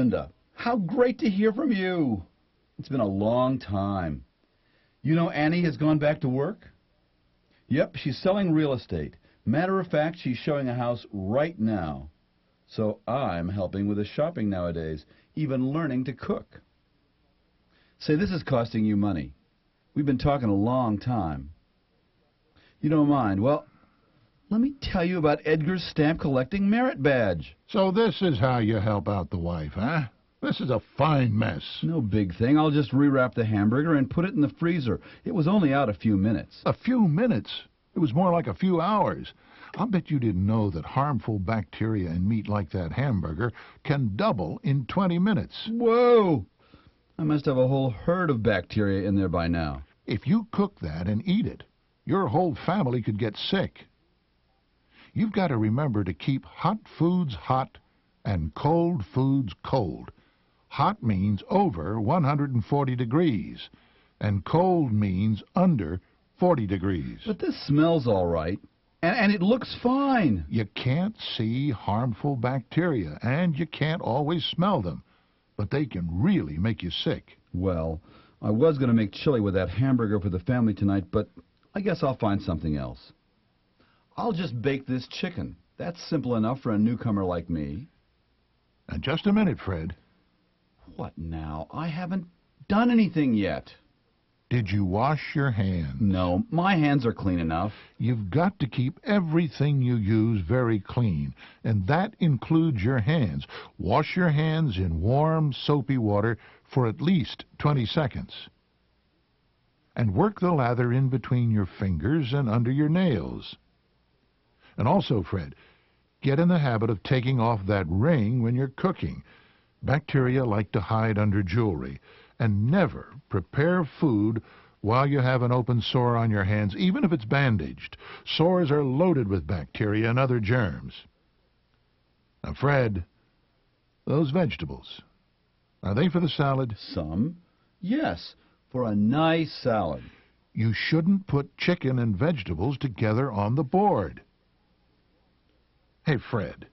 Linda. How great to hear from you. It's been a long time. You know Annie has gone back to work? Yep, she's selling real estate. Matter of fact, she's showing a house right now. So I'm helping with the shopping nowadays, even learning to cook. Say, this is costing you money. We've been talking a long time. You don't mind? Well, let me tell you about Edgar's stamp collecting merit badge. So this is how you help out the wife, huh? This is a fine mess. No big thing. I'll just rewrap the hamburger and put it in the freezer. It was only out a few minutes. A few minutes? It was more like a few hours. I'll bet you didn't know that harmful bacteria in meat like that hamburger can double in 20 minutes. Whoa! I must have a whole herd of bacteria in there by now. If you cook that and eat it, your whole family could get sick. You've got to remember to keep hot foods hot and cold foods cold. Hot means over 140 degrees, and cold means under 40 degrees. But this smells all right, and it looks fine. You can't see harmful bacteria, and you can't always smell them, but they can really make you sick. Well, I was going to make chili with that hamburger for the family tonight, but I guess I'll find something else. I'll just bake this chicken. That's simple enough for a newcomer like me. And just a minute, Fred. What now? I haven't done anything yet. Did you wash your hands? No, my hands are clean enough. You've got to keep everything you use very clean, and that includes your hands. Wash your hands in warm, soapy water for at least 20 seconds. And work the lather in between your fingers and under your nails. And also, Fred, get in the habit of taking off that ring when you're cooking. Bacteria like to hide under jewelry. And never prepare food while you have an open sore on your hands, even if it's bandaged. Sores are loaded with bacteria and other germs. Now, Fred, those vegetables, are they for the salad? Some, yes, for a nice salad. You shouldn't put chicken and vegetables together on the board. Hey, Fred,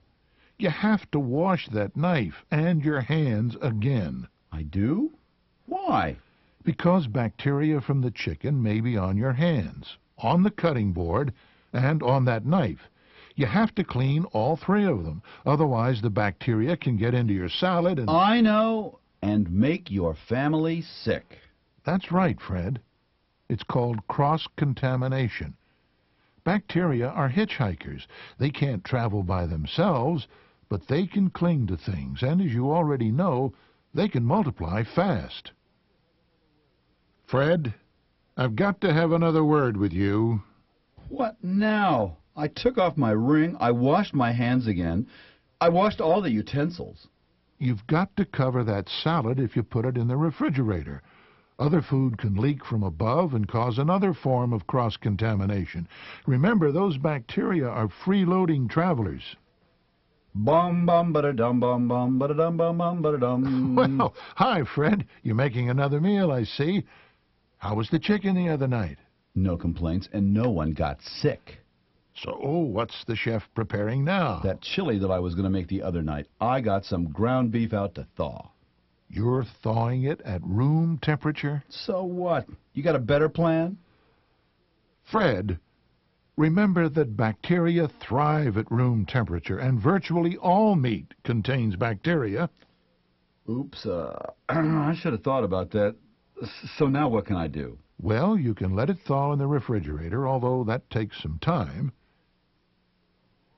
you have to wash that knife and your hands again. I do? Why? Because bacteria from the chicken may be on your hands, on the cutting board, and on that knife. You have to clean all three of them. Otherwise, the bacteria can get into your salad and... I know, and make your family sick. That's right, Fred. It's called cross-contamination. Bacteria are hitchhikers. They can't travel by themselves, but they can cling to things, and as you already know, they can multiply fast. Fred, I've got to have another word with you. What now? I took off my ring, I washed my hands again, I washed all the utensils. You've got to cover that salad if you put it in the refrigerator. Other food can leak from above and cause another form of cross-contamination. Remember, those bacteria are freeloading travelers. Bum bum ba-da-dum bum bum ba-da-dum bum bum ba-da-dum. Well, hi, Fred. You're making another meal, I see. How was the chicken the other night? No complaints, and no one got sick. So, what's the chef preparing now? That chili that I was going to make the other night, I got some ground beef out to thaw. You're thawing it at room temperature? So what? You got a better plan? Fred, remember that bacteria thrive at room temperature, and virtually all meat contains bacteria. Oops, I should have thought about that. So now what can I do? Well, you can let it thaw in the refrigerator, although that takes some time.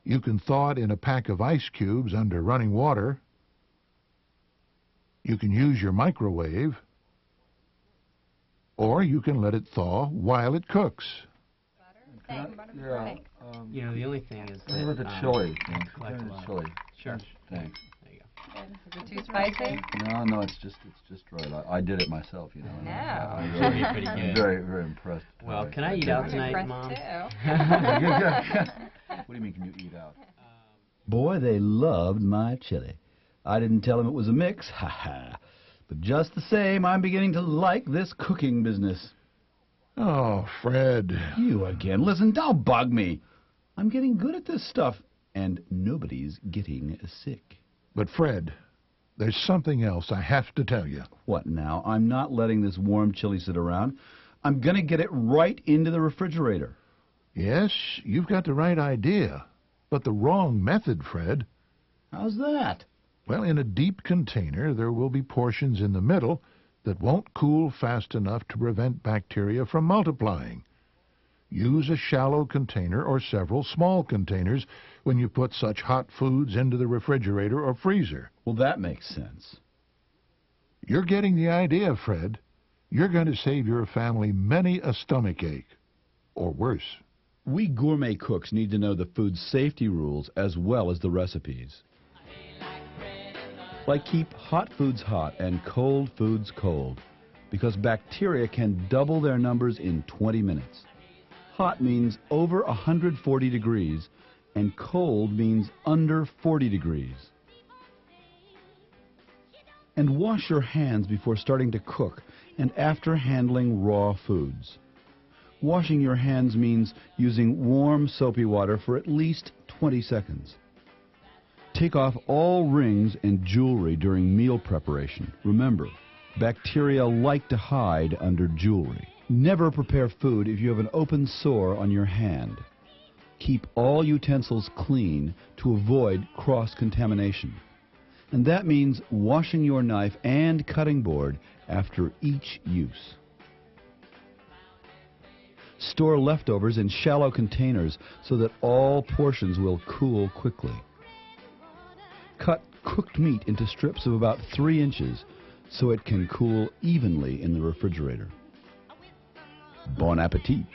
You can thaw it in a pack of ice cubes under running water. You can use your microwave, or you can let it thaw while it cooks. Yeah. You know, the only thing is that... Look at chili. Collect a lot. Chili. Sure. Thanks. There you go. Is it too spicy? No, it's just right. I did it myself, you know. No. I'm Should be pretty I'm good. very, very impressed. Well, can I eat out I'm tonight, impressed Mom? too. What do you mean, can you eat out? Boy, they loved my chili. I didn't tell them it was a mix, ha-ha. But just the same, I'm beginning to like this cooking business. Oh, Fred. You again. Listen, don't bug me. I'm getting good at this stuff, and nobody's getting sick. But, Fred, there's something else I have to tell you. What now? I'm not letting this warm chili sit around. I'm going to get it right into the refrigerator. Yes, you've got the right idea, but the wrong method, Fred. How's that? Well, in a deep container, there will be portions in the middle that won't cool fast enough to prevent bacteria from multiplying. Use a shallow container or several small containers when you put such hot foods into the refrigerator or freezer. Well, that makes sense. You're getting the idea, Fred. You're going to save your family many a stomach ache, or worse. We gourmet cooks need to know the food safety rules as well as the recipes. Like keep hot foods hot and cold foods cold, because bacteria can double their numbers in 20 minutes. Hot means over 140 degrees, and cold means under 40 degrees. And wash your hands before starting to cook and after handling raw foods. Washing your hands means using warm soapy water for at least 20 seconds. Take off all rings and jewelry during meal preparation. Remember, bacteria like to hide under jewelry. Never prepare food if you have an open sore on your hand. Keep all utensils clean to avoid cross-contamination. And that means washing your knife and cutting board after each use. Store leftovers in shallow containers so that all portions will cool quickly. Cut cooked meat into strips of about 3 inches so it can cool evenly in the refrigerator. Bon appetit!